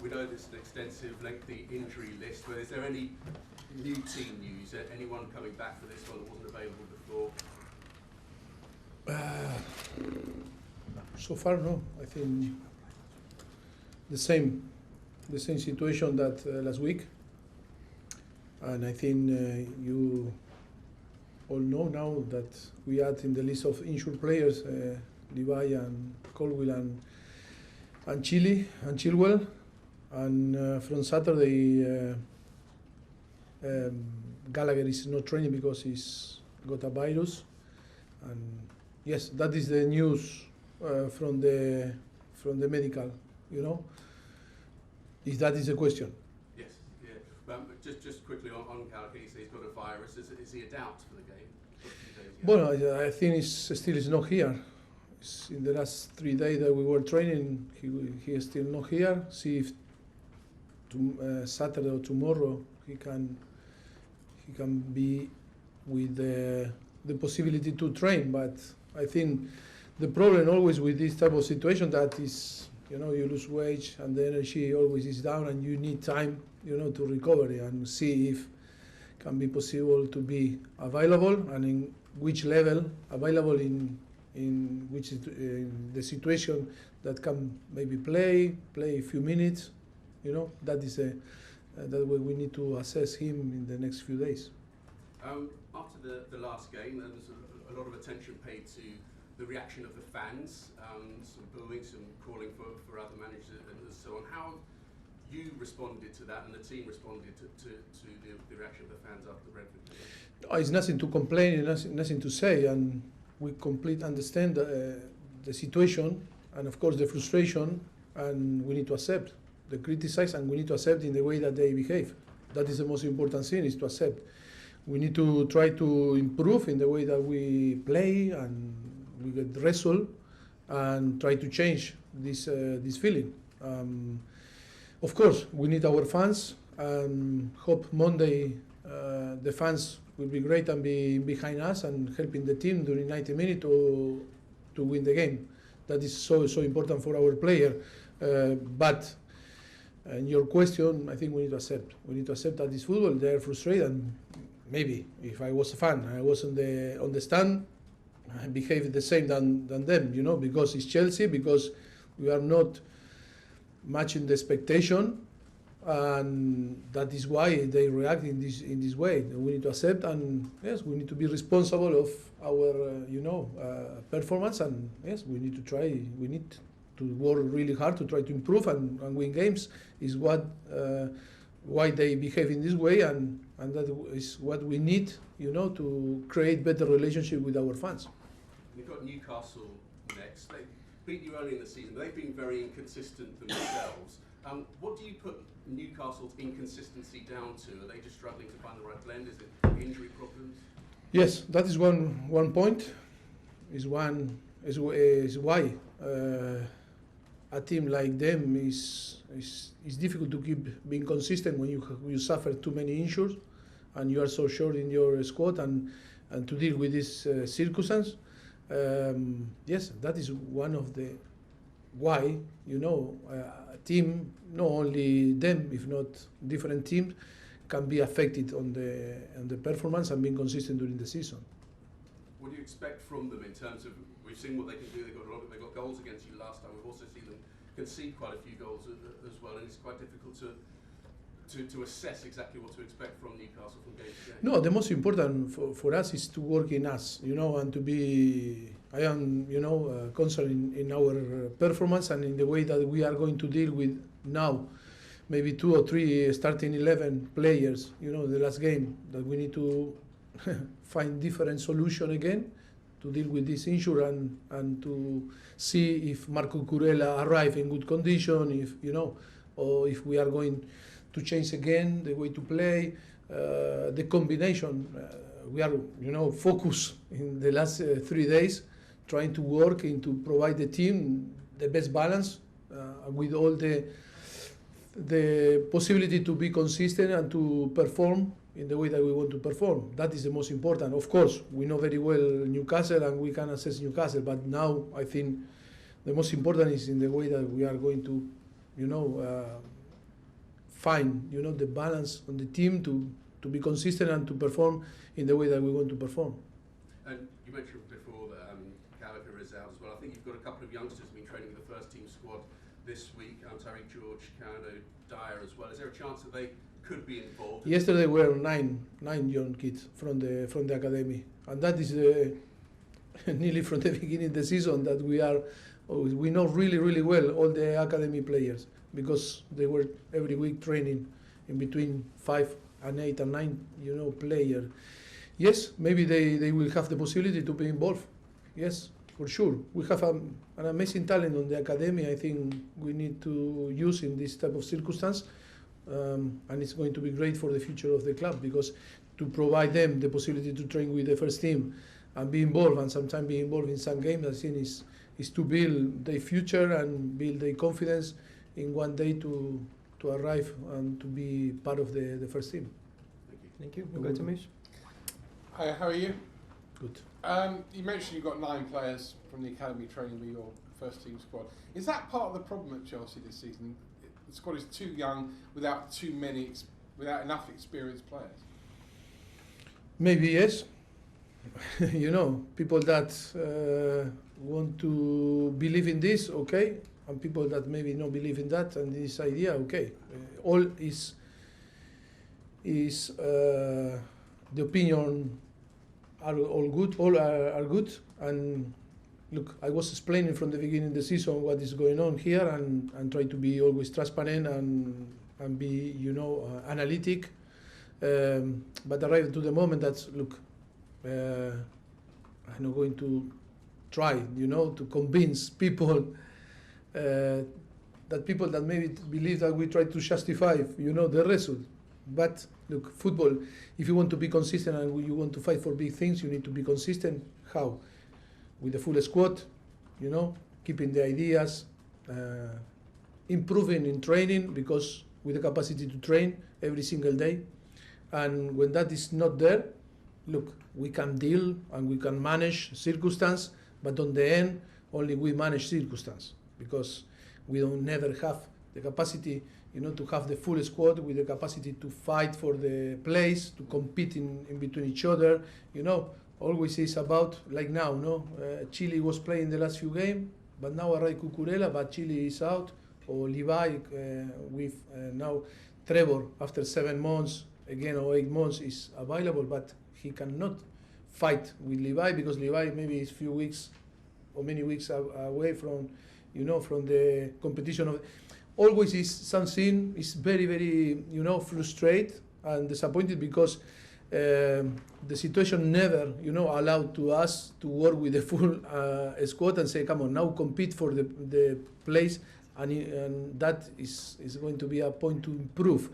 We know there's an extensive, lengthy injury list, but is there any new team news? Anyone coming back for this one that wasn't available before? So far, no. I think the same situation that last week. And I think you all know now that we add in the list of injured players Levi and Colwill and Chilwell. And from Saturday, Gallagher is not training because he's got a virus. And yes, that is the news from the medical, you know. If that is the question. Yes, yeah. Just quickly on Gallagher, he says he's got a virus. Is he a doubt for the game? Well, I think he's not here. In the last 3 days that we were training, he is still not here. See if Saturday or tomorrow he can be with the possibility to train. But I think the problem always with this type of situation that is, you know, you lose weight and the energy always is down and you need time, you know, to recover and see if can be possible to be available and in which level available in which is in the situation that can maybe play a few minutes, you know. That is that way we need to assess him in the next few days. After the last game, there was a lot of attention paid to the reaction of the fans, some booing, some calling for other managers and so on. How you responded to that and the team responded to the reaction of the fans after the Brentford game? It's nothing to complain, nothing to say, and we completely understand the situation and of course the frustration, and we need to accept the criticize and we need to accept in the way that they behave. That is the most important thing, is to accept. We need to try to improve in the way that we play and we get result and try to change this feeling. Of course, we need our fans, and hope Monday the fans will be great and be behind us and helping the team during 90 minutes to win the game. That is so important for our player. But in your question, I think we need to accept. We need to accept that this football, they are frustrated. And maybe if I was a fan, I was on the stand, I behave the same than them, you know, because it's Chelsea, because we are not matching the expectation, and that is why they react in this way. We need to accept, and yes, we need to be responsible of our performance, and yes, we need to try. We need to work really hard to try to improve and win games. Is what why they behave in this way, and that is what we need, you know, to create better relationship with our fans. You've got Newcastle next. They beat you early in the season, but they've been very inconsistent themselves. What do you put Newcastle's inconsistency down to? Are they just struggling to find the right blend? Is it injury problems? Yes, that is one point. Is why a team like them is difficult to keep being consistent when you suffer too many injuries and you are so short in your squad and to deal with this circumstance. Yes, that is one of the why, you know, a team, not only them, if not different teams, can be affected on the performance and being consistent during the season. What do you expect from them in terms of, we've seen what they can do, they got goals against you last time, we've also seen them concede quite a few goals as well, and it's quite difficult to assess exactly what to expect from Newcastle from game to game. No, the most important for us is to work in us, you know, and to be, I am, you know, concerned in our performance and in the way that we are going to deal with now, maybe 2 or 3 starting 11 players, you know, the last game, that we need to find different solution again to deal with this issue and to see if Marco Curella arrive in good condition, if, you know, or if we are going to change again the way to play, the combination. We are, you know, focused in the last 3 days, trying to work and to provide the team the best balance with all the possibility to be consistent and to perform in the way that we want to perform. That is the most important. Of course, we know very well Newcastle and we can assess Newcastle, but now I think the most important is in the way that we are going to, you know, find, the balance on the team to be consistent and to perform in the way that we want to perform. And you mentioned before that Gallagher is out as well. I think you've got a couple of youngsters who've been training with the first team squad this week. Tariq George, Kano, Dyer as well. Is there a chance that they could be involved? Yesterday were nine young kids from the academy, and that is nearly from the beginning of the season that we know really well all the academy players, because they were every week training in between 5 and 8 and 9 players. Yes, maybe they will have the possibility to be involved. Yes, for sure. We have an amazing talent on the academy. I think we need to use in this type of circumstance, and it's going to be great for the future of the club, because to provide them the possibility to train with the first team and be involved, and sometimes be involved in some games, I think is to build their future and build their confidence in one day to arrive and to be part of the first team. Thank you. We'll go to Moose. Hi, how are you? Good. You mentioned you've got 9 players from the academy training with your first team squad. Is that part of the problem at Chelsea this season? The squad is too young, without enough experienced players. Maybe yes. People that want to believe in this, okay, and people that maybe not believe in that and this idea, okay. All is the opinion are all good. All are good. And look, I was explaining from the beginning of the season what is going on here, and try to be always transparent and be analytic. But arrived to the moment that look, I'm not going to try, to convince people that people that maybe believe that we try to justify, the result. But look, football, if you want to be consistent and you want to fight for big things, you need to be consistent. How? With the full squad, keeping the ideas, improving in training, because with the capacity to train every single day. And when that is not there, look, we can deal and we can manage circumstance, but on the end, only we manage circumstance, because we don't never have the capacity, to have the full squad with the capacity to fight for the place, to compete in between each other. Always is about, like now, Chile was playing the last few games, but now arrived Cucurella, but Chile is out, or Levi with now Trevor after 7 months, again, or 8 months is available, but he cannot fight with Levi, because Levi maybe is few weeks or many weeks away from, from the competition. Always is something is very, very, frustrated and disappointed, because the situation never, allowed to us to work with the full squad and say, come on, now compete for the place, and that is going to be a point to improve.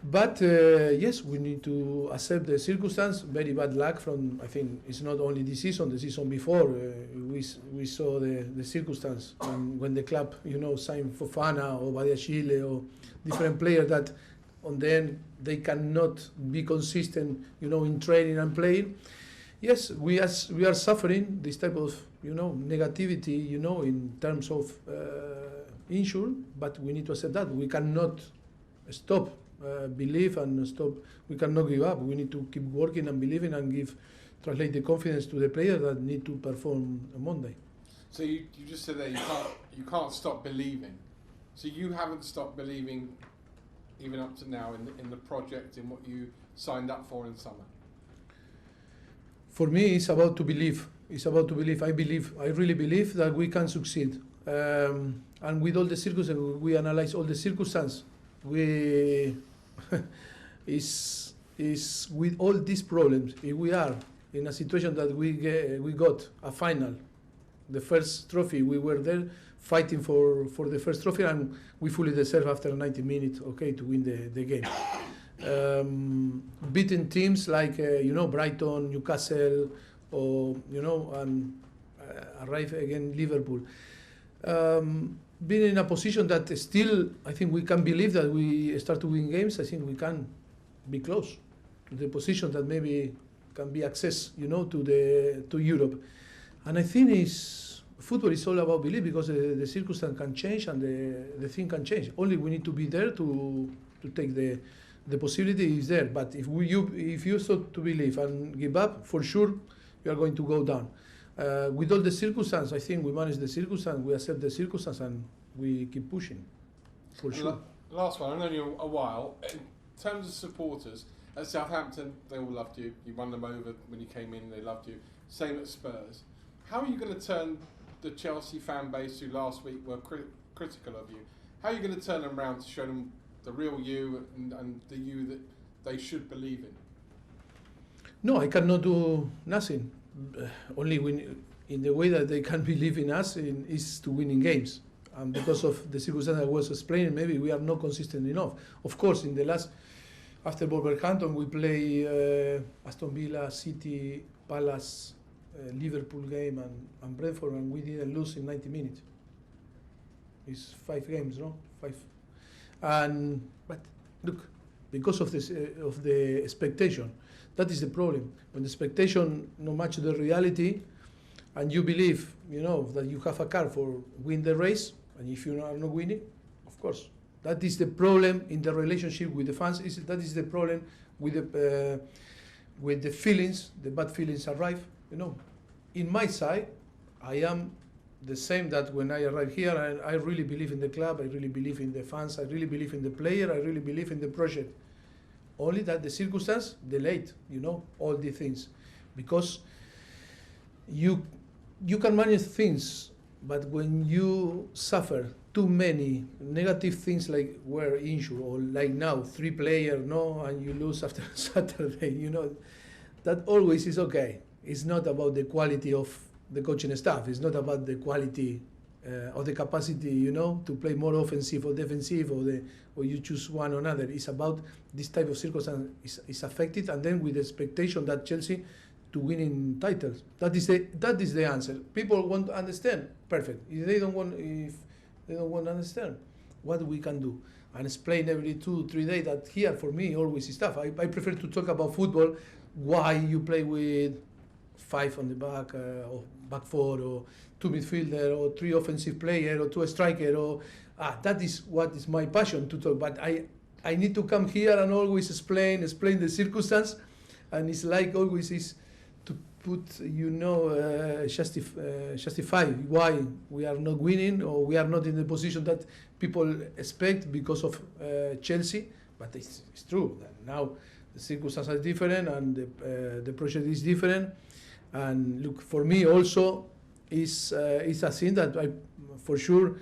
But yes, we need to accept the circumstance. Very bad luck from, I think, it's not only this season, the season before, we saw the circumstance when the club, signed Fofana or Badiashile or different players that on the end they cannot be consistent, in training and playing. Yes, we are suffering this type of, negativity, in terms of injury, but we need to accept that. We cannot stop. Believe and stop. We cannot give up. We need to keep working and believing and translate the confidence to the players that need to perform on Monday. So you just said that you can't stop believing. So you haven't stopped believing even up to now in the project, in what you signed up for in summer. For me, it's about to believe. It's about to believe. I really believe that we can succeed. And with all the circumstances, we analyze all the circumstances. We is with all these problems, if we are in a situation that we got a final, the first trophy, we were there fighting for the first trophy, and we fully deserve after 90 minutes, okay, to win the game. Beating teams like Brighton, Newcastle, or and arrive again Liverpool. Being in a position that still, I think we can believe that we start to win games. I think we can be close to the position that maybe can be access, to Europe. And I think football is all about belief, because the circumstance can change and the thing can change. Only we need to be there to to take the possibility is there. But if you start to believe and give up, for sure you are going to go down. With all the circumstances, I think we manage the circumstances, we accept the circumstances, and we keep pushing, for sure. Last one, I've known you a while. In terms of supporters, at Southampton, they all loved you. You won them over when you came in, they loved you. Same at Spurs. How are you going to turn the Chelsea fan base, who last week were critical of you, how are you going to turn them around to show them the real you and the you that they should believe in? No, I cannot do nothing. Only in the way that they can believe in us is to winning games. And because of the circumstances I was explaining, maybe we are not consistent enough. Of course, in the last, after Wolverhampton, we play Aston Villa, City, Palace, Liverpool game and Brentford, and we didn't lose in 90 minutes. It's 5 games, no? 5. But look, because of this of the expectation, that is the problem. When the expectation no match the reality, and you believe, that you have a car for win the race, and if you are not winning, of course, that is the problem in the relationship with the fans. That is the problem with the feelings. The bad feelings arrive. In my side, I am the same that when I arrive here, I really believe in the club, I really believe in the fans, I really believe in the player, I really believe in the project. Only that the circumstance delayed, all the things. Because you can manage things, but when you suffer too many negative things like we're injured, or like now, 3 players, and you lose after Saturday, that always is okay. It's not about the quality of the coaching staff. It's not about the quality or the capacity, to play more offensive or defensive, or you choose one or another. It's about this type of circumstance is affected, and then with the expectation that Chelsea to winning titles. That is the answer. People want to understand. Perfect. If they don't want to understand, what we can do and explain every 2-3 days that here for me always is tough. I prefer to talk about football. Why you play with 5 on the back, or back 4, or 2 midfielder, or 3 offensive player, or 2 striker, or that is what is my passion to talk. But I need to come here and always explain the circumstance, and it's like always is to put justify why we are not winning, or we are not in the position that people expect because of Chelsea. But it's true that now the circumstances are different, and the project is different. And look, for me also is a thing that I, for sure,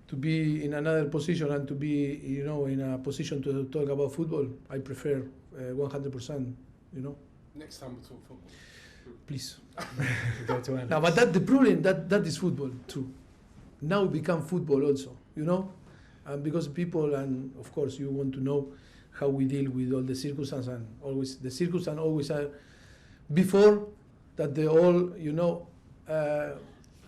to be in another position and to be in a position to talk about football, I prefer 100%. Next time we'll talk football. Please. Go to Alex. Now, but that the problem that is football too. Now become football also, and because people, and of course you want to know how we deal with all the circumstances, and always the circumstances always are before that the all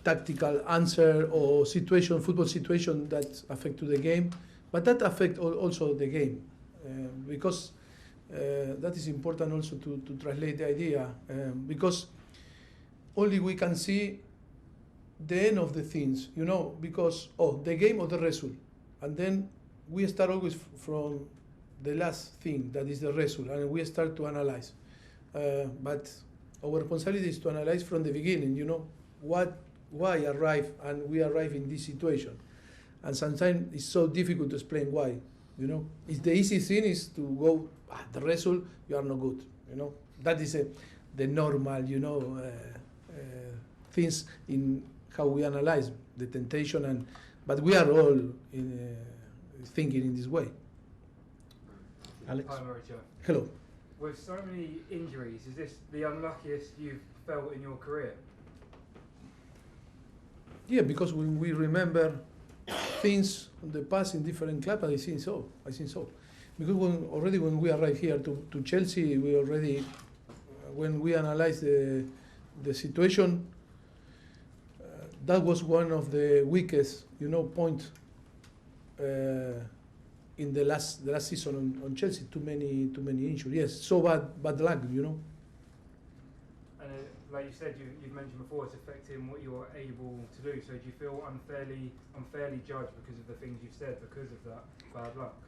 tactical answer or football situation that affect to the game, but that affect also the game because that is important also to translate the idea because only we can see the end of the things, because the game or the result, and then we start always from the last thing that is the result, and we start to analyze. But our responsibility is to analyze from the beginning, why arrive, and we arrive in this situation. And sometimes it's so difficult to explain why, It's the easy thing is to go, the result, you are not good, That is the normal, things in how we analyze the temptation, but we are all thinking in this way. Alex? Hi Mauricio. Hello. With so many injuries, is this the unluckiest you've felt in your career? Yeah, because when we remember things in the past in different clubs, I think so. Because when we arrived here to Chelsea, we already, when we analyzed the situation, that was one of the weakest, point in the last season on Chelsea. Too many injuries. Yes, so bad luck, And like you said, you've mentioned before, it's affecting what you're able to do. So do you feel unfairly judged because of the things you've said, because of that bad luck?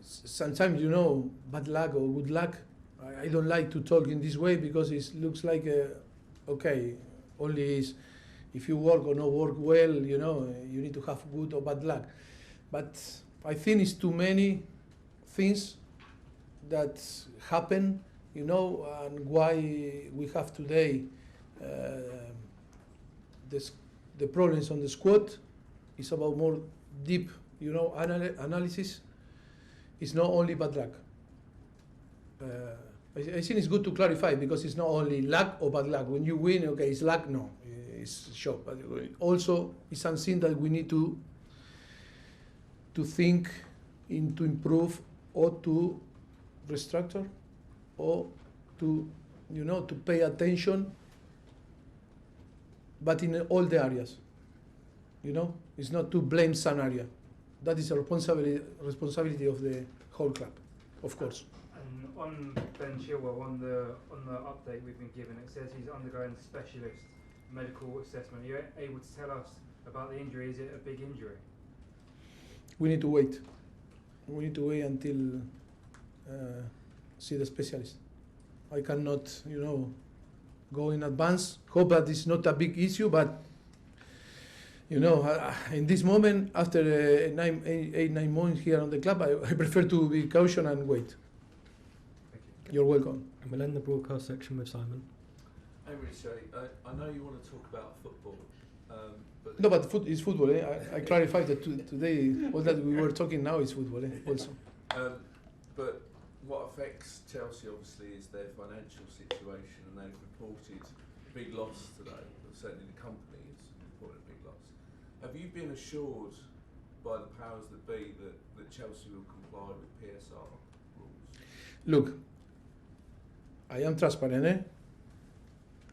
sometimes, you know, bad luck or good luck. I don't like to talk in this way because it looks like, okay, only is if you work or not work well, you know, you need to have good or bad luck. But I think it's too many things that happen, you know, and why we have today the problems on the squad is about more deep, you know, analysis. It's not only bad luck. I think it's good to clarify because it's not only luck or bad luck. When you win, okay, it's luck. No, it's shock. But also, it's something that we need to think in to improve or to restructure or to, you know, to pay attention. But in all the areas, you know, it's not to blame some area. That is a responsibility of the whole club, of course. And on Ben Chilwell, on the update we've been given, it says he's undergoing specialist medical assessment. Are you able to tell us about the injury? Is it a big injury? We need to wait. We need to wait until see the specialist. I cannot, you know, go in advance. Hope that it's not a big issue, but you know, in this moment, after 9 months here on the club, I prefer to be cautious and wait. Thank you. You're welcome. And we'll end the broadcast section with Simon. Hey Mauricio, I know you want to talk about football, but No, but it's football. Eh? I clarified that today, all that we were talking now is football also. but what affects Chelsea obviously is their financial situation, and they've reported a big loss today. Certainly the company has reported a big loss. Have you been assured by the powers that be that Chelsea will comply with PSR rules? Look, I am transparent. Eh?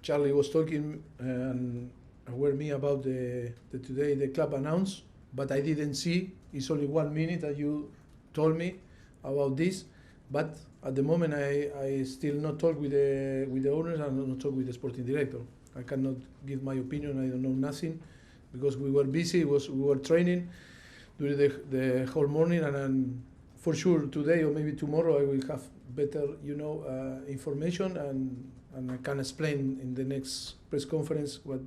Charlie was talking and aware me about the today the club announced, but I didn't see. It's only 1 minute that you told me about this. But at the moment, I still not talk with the owners and not talk with the sporting director. I cannot give my opinion. I don't know nothing because we were busy. We were training during the whole morning, and for sure today or maybe tomorrow I will have better, you know, information and I can explain in the next press conference what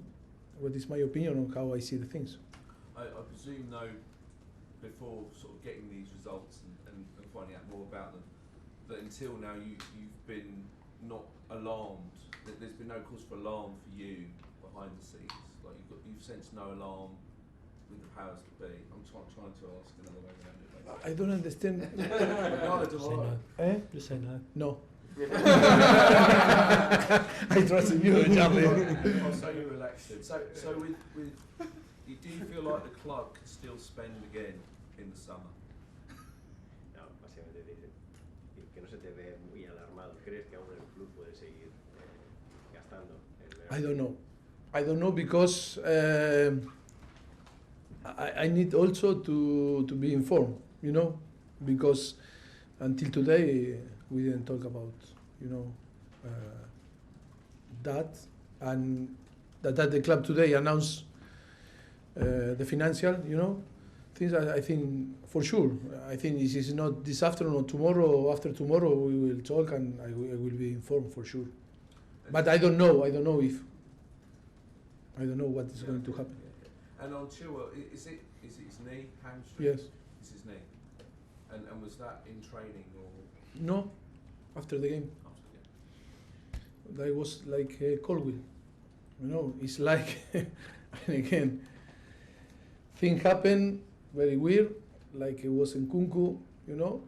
is my opinion on how I see the things. I presume though, before sort of getting these results and finding out more about them, that until now you've been not alarmed. That there's been no cause for alarm for you behind the scenes. Like you've sensed no alarm with the powers that be. I'm trying to ask another way around it. I don't understand. Neither do Say no. Eh? Just say no. No. I trust in you, Charlie. Oh, so you're relaxed then. So with do you feel like the club can still spend again in the summer? No, básicamente dice que no se te ve muy alarmado. ¿Crees que aún el club puede seguir gastando? I don't know because I need also to be informed, you know, because until today we didn't talk about, you know, that, and that the club today announced the financial, you know, things. I think for sure. I think this is not this afternoon or tomorrow or after tomorrow we will talk and I will be informed for sure. But I don't know. I don't know what is going to happen. And on Chilwell, is it his knee, hamstring? Yes. It's his knee. And was that in training or No, after the game. after the game? That was like Colwill. You know, it's like, and again, things happen very weird, like it was in Kunku, you know,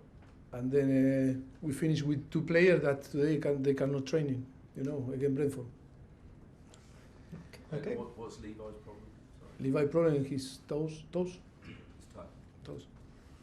and then we finished with 2 players that today they cannot training, you know, against Brentford. Okay. What's Levi's problem? Sorry. Levi problem in his toes, It's tough. toes.